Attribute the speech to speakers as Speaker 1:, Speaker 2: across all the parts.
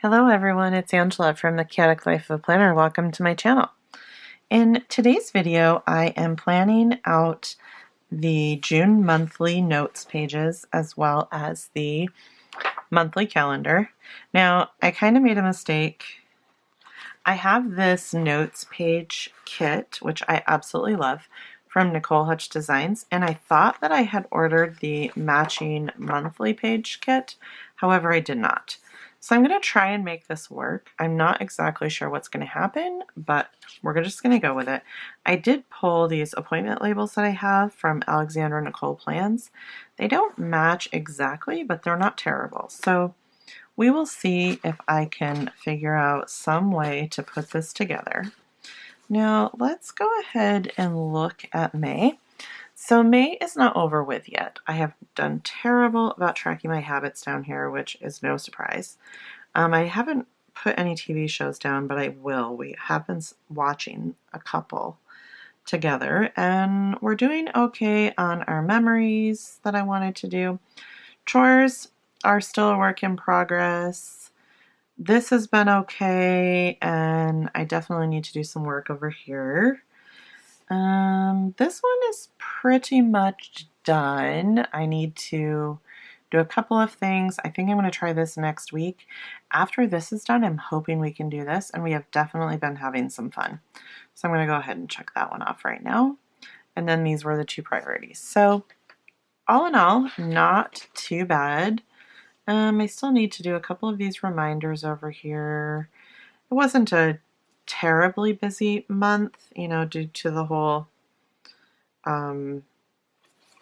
Speaker 1: Hello everyone, it's Angela from the Chaotic Life of a Planner. Welcome to my channel. In today's video, I am planning out the June monthly notes pages as well as the monthly calendar. Now, I kind of made a mistake. I have this notes page kit, which I absolutely love, from Nicole Hutch Designs, and I thought that I had ordered the matching monthly page kit. However, I did not. So I'm going to try and make this work. I'm not exactly sure what's going to happen, but we're just going to go with it. I did pull these appointment labels that I have from Alexandra Nicole Plans. They don't match exactly, but they're not terrible. So we will see if I can figure out some way to put this together. Now let's go ahead and look at May. So May is not over with yet. I have done terrible about tracking my habits down here, which is no surprise. I haven't put any TV shows down, but I will. We have been watching a couple together, and we're doing okay on our memories that I wanted to do. Chores are still a work in progress. This has been okay, and I definitely need to do some work over here. This one is pretty much done. I need to do a couple of things. I think I'm going to try this next week. After this is done, I'm hoping we can do this, and we have definitely been having some fun. So I'm going to go ahead and check that one off right now. And then these were the two priorities. So all in all, not too bad. I still need to do a couple of these reminders over here. It wasn't a terribly busy month, due to the whole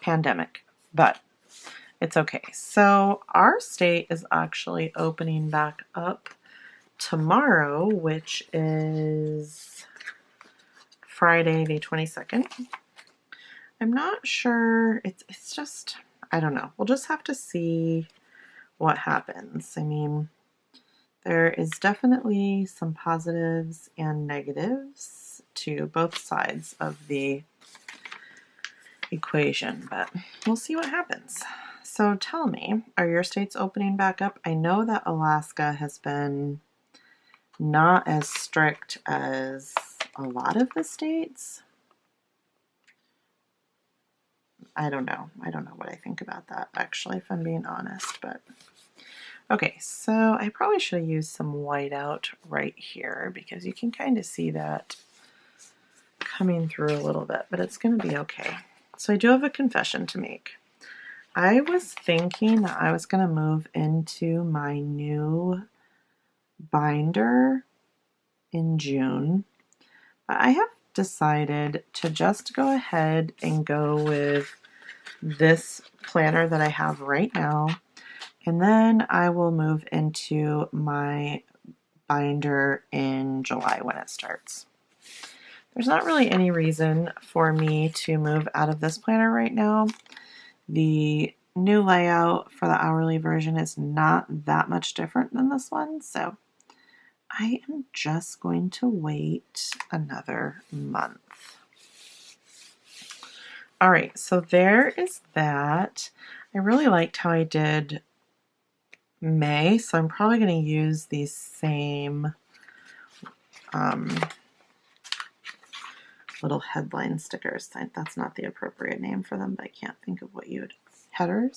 Speaker 1: pandemic, but it's okay. So our state is actually opening back up tomorrow, which is Friday the 22nd. I'm not sure. It's just, I don't know. We'll just have to see what happens. I mean, there is definitely some positives and negatives to both sides of the equation, but we'll see what happens. So tell me, are your states opening back up? I know that Alaska has been not as strict as a lot of the states. I don't know. I don't know what I think about that, actually, if I'm being honest, but okay, so I probably should have used some whiteout right here because you can kind of see that coming through a little bit, but it's going to be okay. So I do have a confession to make. I was thinking that I was going to move into my new binder in June, but I have decided to just go ahead and go with this planner that I have right now. And then I will move into my binder in July when it starts. There's not really any reason for me to move out of this planner right now. The new layout for the hourly version is not that much different than this one, so I am just going to wait another month. All right, so there is that. I really liked how I did May, so I'm probably going to use these same little headline stickers. That's not the appropriate name for them, but I can't think of what you would... Header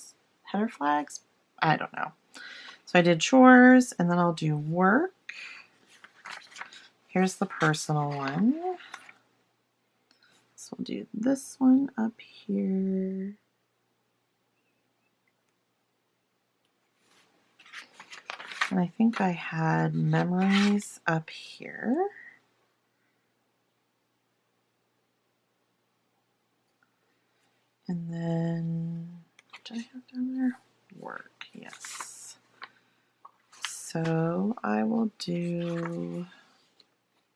Speaker 1: flags? I don't know. So I did chores, and then I'll do work. Here's the personal one. So we'll do this one up here. And I think I had memories up here. And then, what did I have down there? Work, yes. So I will do,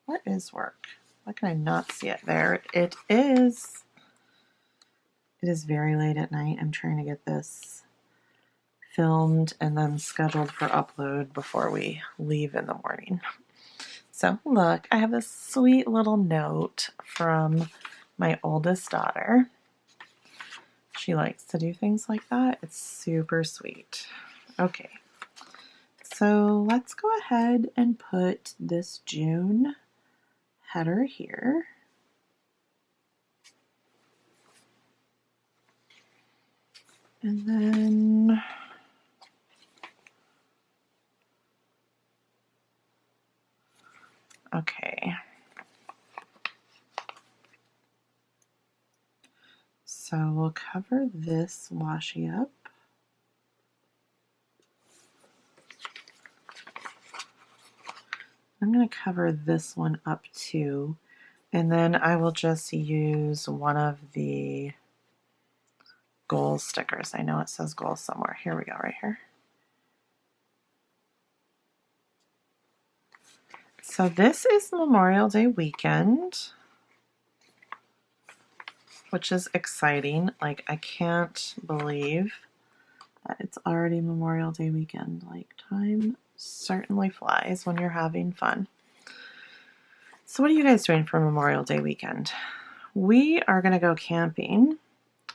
Speaker 1: what is work? Why can I not see it there? It is very late at night. I'm trying to get this filmed and then scheduled for upload before we leave in the morning. So look, I have this sweet little note from my oldest daughter. She likes to do things like that. It's super sweet. Okay, So let's go ahead and put this June header here. And then okay. So we'll cover this washi up. I'm going to cover this one up too, and then I will just use one of the goals stickers. I know it says goals somewhere. Here we go, right here. So this is Memorial Day weekend, which is exciting. Like, I can't believe that it's already Memorial Day weekend. Like, time certainly flies when you're having fun. So what are you guys doing for Memorial Day weekend? We are going to go camping.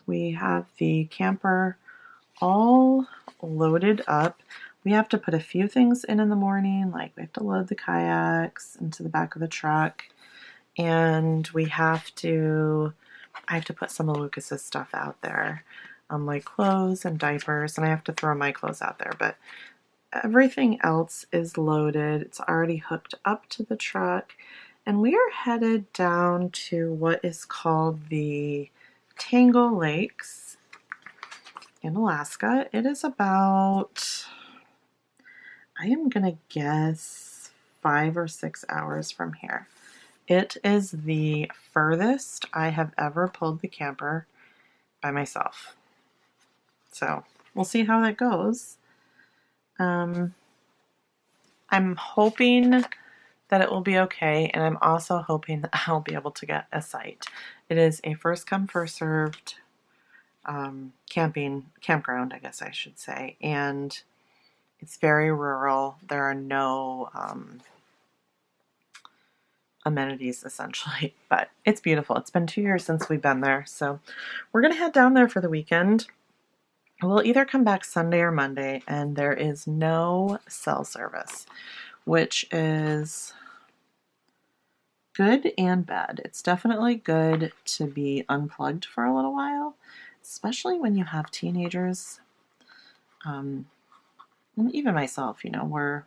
Speaker 1: We have the camper all loaded up. We have to put a few things in the morning, like we have to load the kayaks into the back of the truck, and I have to put some of Lucas's stuff out there, like clothes and diapers, and I have to throw my clothes out there, but everything else is loaded. It's already hooked up to the truck, and we are headed down to what is called the Tangle Lakes in Alaska. It is about, I am going to guess, 5 or 6 hours from here. It is the furthest I have ever pulled the camper by myself. So we'll see how that goes. I'm hoping that it will be okay, and I'm also hoping that I'll be able to get a site. It is a first come, first served campground, I guess I should say, and it's very rural. There are no amenities essentially, but it's beautiful. It's been 2 years since we've been there, so we're gonna head down there for the weekend. We'll either come back Sunday or Monday, and there is no cell service, which is good and bad. It's definitely good to be unplugged for a little while, especially when you have teenagers. And even myself, you know, we're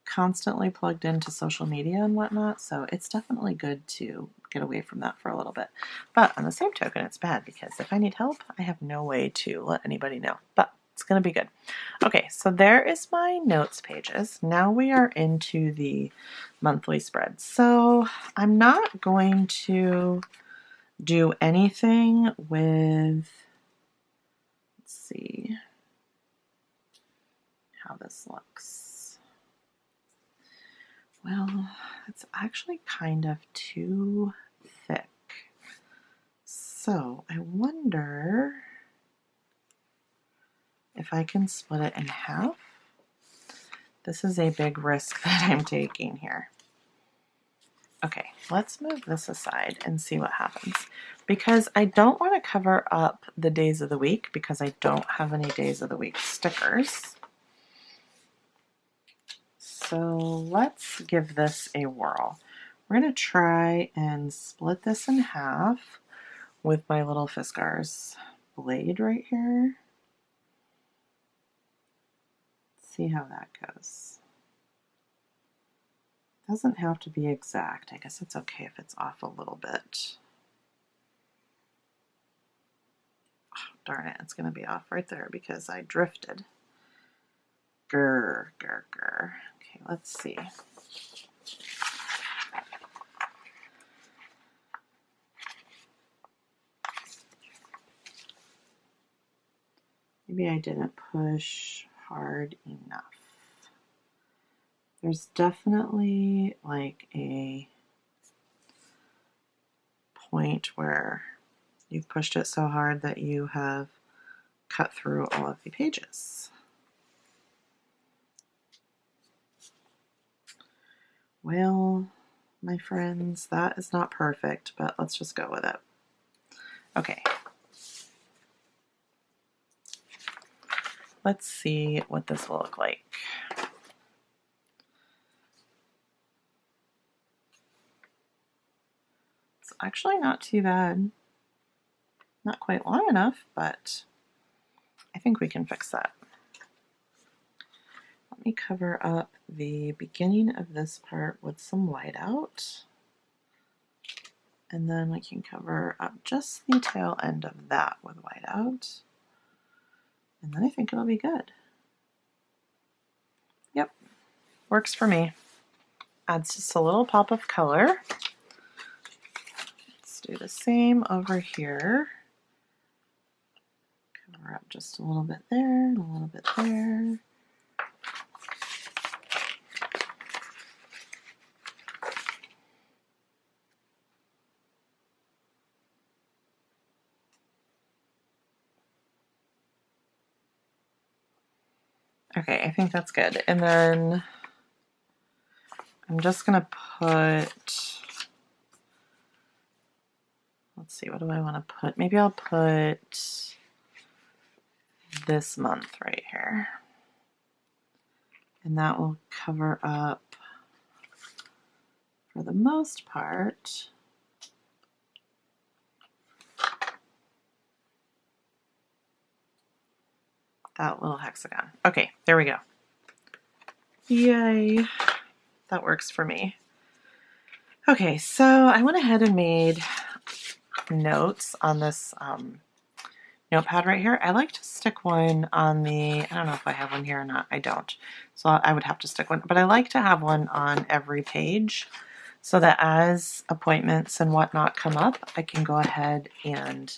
Speaker 1: constantly plugged into social media and whatnot, so it's definitely good to get away from that for a little bit. But on the same token, it's bad because if I need help, I have no way to let anybody know. But it's going to be good. Okay, so there is my notes pages. Now we are into the monthly spread. So I'm not going to do anything with, let's see how this looks. Well, it's actually kind of too thick. So I wonder if I can split it in half. This is a big risk that I'm taking here. Okay, let's move this aside and see what happens. Because I don't want to cover up the days of the week because I don't have any days of the week stickers. So let's give this a whirl. We're going to try and split this in half with my little Fiskars blade right here. See how that goes. Doesn't have to be exact. I guess it's okay if it's off a little bit. Oh, darn it, it's going to be off right there because I drifted. Grr, grr, grr. Okay, let's see. Maybe I didn't push hard enough. There's definitely like a point where you've pushed it so hard that you have cut through all of the pages. Well, my friends, that is not perfect, but let's just go with it. Okay. let's see what this will look like. It's actually not too bad. Not quite long enough, but I think we can fix that. Let me cover up the beginning of this part with some whiteout. And then we can cover up just the tail end of that with whiteout. And then I think it'll be good. Yep, works for me. Adds just a little pop of color. Let's do the same over here. Cover up just a little bit there and a little bit there. Okay, I think that's good. And then I'm just gonna put, let's see, what do I want to put? Maybe I'll put this month right here. And that will cover up, for the most part, that little hexagon. Okay, there we go. Yay, that works for me. Okay, so I went ahead and made notes on this notepad right here. I like to stick one on the, I don't know if I have one here or not. I don't. So I would have to stick one, but I like to have one on every page so that as appointments and whatnot come up, I can go ahead and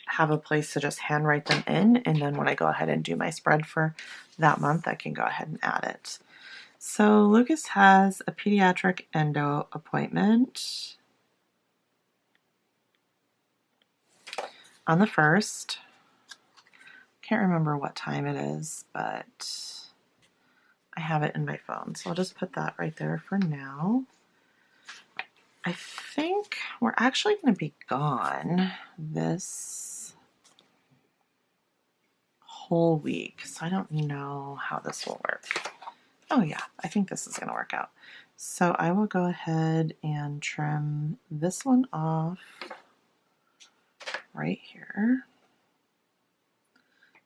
Speaker 1: have a place to just handwrite them in. And then when I go ahead and do my spread for that month, I can go ahead and add it. So Lucas has a pediatric endo appointment on the 1st. Can't remember what time it is, but I have it in my phone. So I'll just put that right there for now. I think we're actually going to be gone this whole week, so I don't know how this will work. Oh yeah, I think this is going to work out. So I will go ahead and trim this one off right here.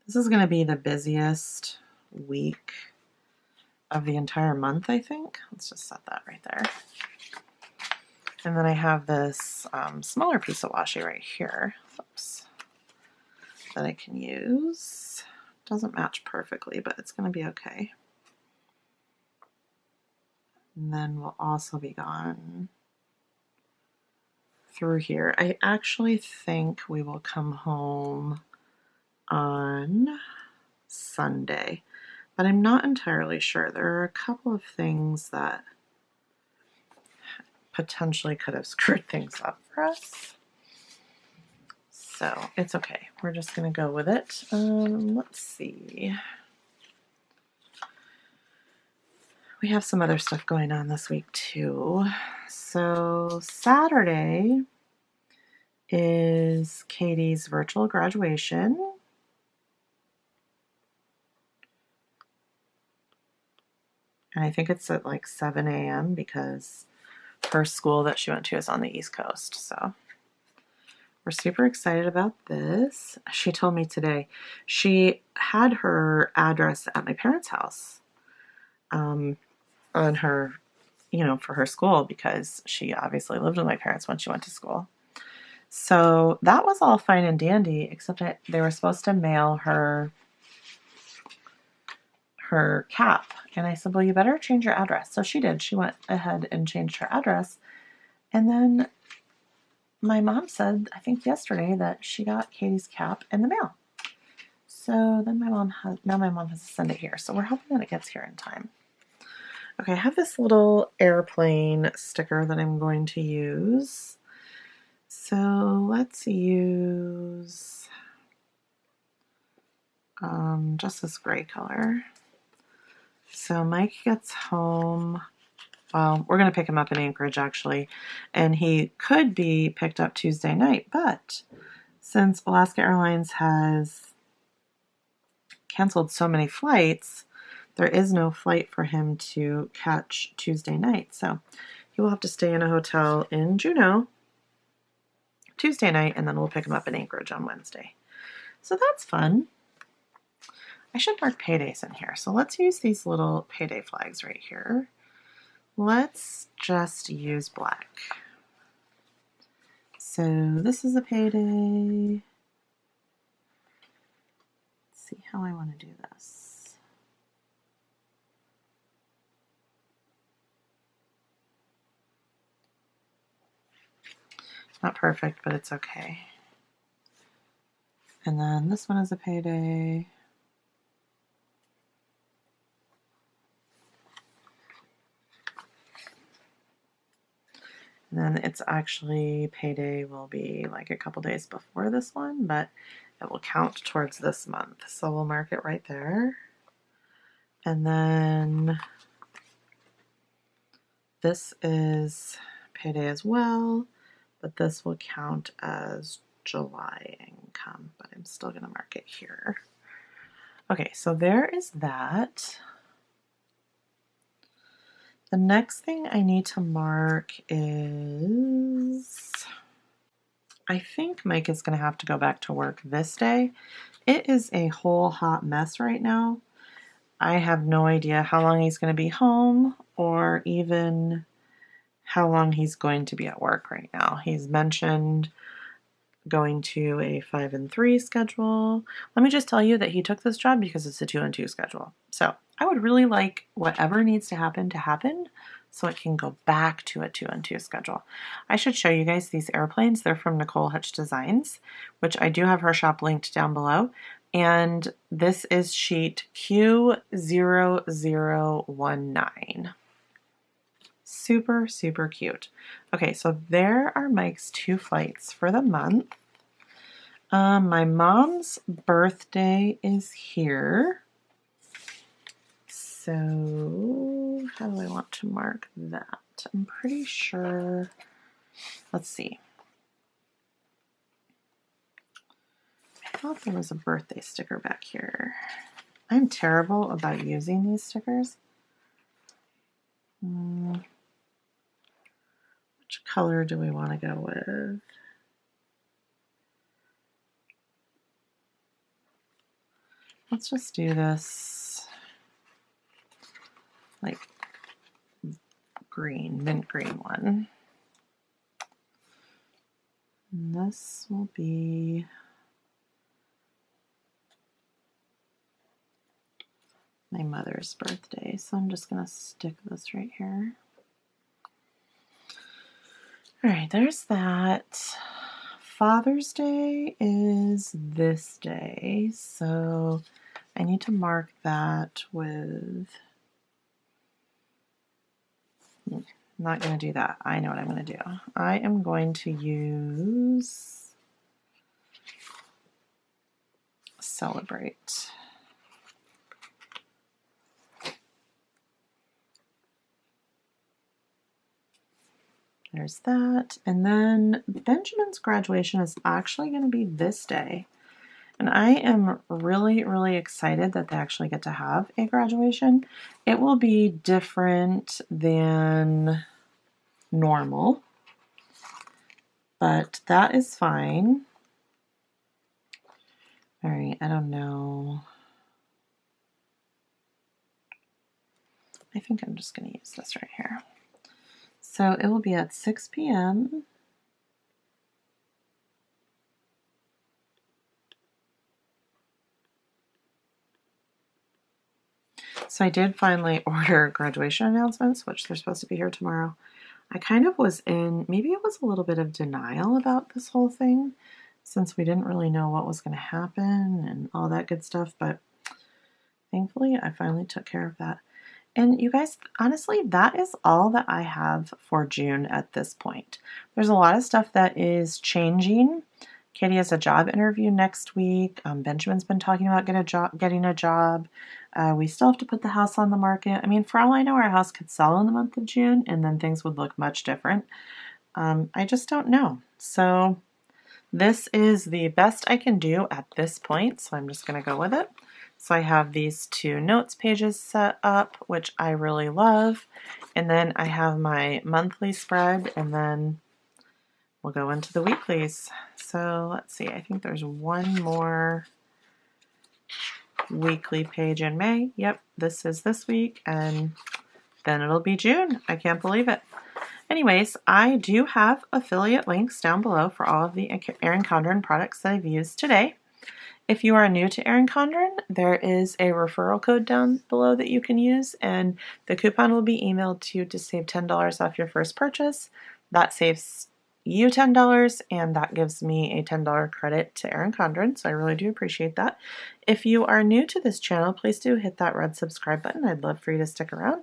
Speaker 1: This is going to be the busiest week of the entire month, I think. Let's just set that right there. And then I have this smaller piece of washi right here, oops, that I can use. Doesn't match perfectly, but it's going to be okay. And then we'll also be gone through here. I actually think we will come home on Sunday, but I'm not entirely sure. There are a couple of things that potentially could have screwed things up for us. So it's okay. We're just going to go with it. Let's see. We have some other stuff going on this week too. So Saturday is Katie's virtual graduation. And I think it's at like 7 a.m. because her school that she went to is on the East Coast. So we're super excited about this. She told me today she had her address at my parents' house on her, you know, for her school because she obviously lived with my parents when she went to school. So that was all fine and dandy, except that they were supposed to mail her cap. And I said, well, you better change your address. So she did. She went ahead and changed her address. And then my mom said, I think yesterday, that she got Katie's cap in the mail. So then my mom has to send it here. So we're hoping that it gets here in time. Okay, I have this little airplane sticker that I'm going to use. So let's use just this gray color. So Mike gets home, well, we're going to pick him up in Anchorage actually, and he could be picked up Tuesday night, but since Alaska Airlines has canceled so many flights, there is no flight for him to catch Tuesday night. So he will have to stay in a hotel in Juneau Tuesday night, and then we'll pick him up in Anchorage on Wednesday. So that's fun. I should mark paydays in here. So let's use these little payday flags right here. Let's just use black. So this is a payday. Let's see how I want to do this. Not perfect, but it's okay. And then this one is a payday. And then it's actually payday will be like a couple days before this one, but it will count towards this month. So we'll mark it right there. And then this is payday as well, but this will count as July income, but I'm still going to mark it here. Okay, so there is that. The next thing I need to mark is, I think Mike is going to have to go back to work this day. It is a whole hot mess right now. I have no idea how long he's going to be home or even how long he's going to be at work right now. He's mentioned going to a 5 and 3 schedule. Let me just tell you that he took this job because it's a 2 and 2 schedule. So I would really like whatever needs to happen so it can go back to a 2 and 2 schedule. I should show you guys these airplanes. They're from Nicole Hutch Designs, which I do have her shop linked down below. And this is sheet Q0019. Super, super cute. Okay, so there are Mike's 2 flights for the month. My mom's birthday is here. So how do I want to mark that? I'm pretty sure, let's see. I thought there was a birthday sticker back here. I'm terrible about using these stickers. Which color do we want to go with? Let's just do this like green, mint green one. And this will be my mother's birthday, so I'm just going to stick this right here. All right, there's that. Father's Day is this day, so I need to mark that with, I'm not going to do that. I know what I'm going to do. I am going to use celebrate. There's that. And then Benjamin's graduation is actually going to be this day. And I am really, really excited that they actually get to have a graduation. It will be different than normal, but that is fine. All right, I don't know. I think I'm just going to use this right here. So it will be at 6 p.m. So I did finally order graduation announcements, which they're supposed to be here tomorrow. I kind of was in, maybe it was a little bit of denial about this whole thing, since we didn't really know what was going to happen and all that good stuff, but thankfully I finally took care of that. And you guys, honestly, that is all that I have for June at this point. There's a lot of stuff that is changing. Katie has a job interview next week. Benjamin's been talking about getting a job. We still have to put the house on the market. I mean, for all I know, our house could sell in the month of June, and then things would look much different. I just don't know. So this is the best I can do at this point, so I'm just going to go with it. So I have these two notes pages set up, which I really love. And then I have my monthly spread, and then we'll go into the weeklies. So let's see, I think there's one more weekly page in May. Yep, this is this week, and then it'll be June. I can't believe it. Anyways, I do have affiliate links down below for all of the Erin Condren products that I've used today. If you are new to Erin Condren, there is a referral code down below that you can use, and the coupon will be emailed to you to save $10 off your first purchase. That saves you $10, and that gives me a $10 credit to Erin Condren, so I really do appreciate that. If you are new to this channel, please do hit that red subscribe button. I'd love for you to stick around.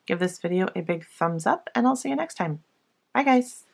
Speaker 1: Give this video a big thumbs up, and I'll see you next time. Bye, guys.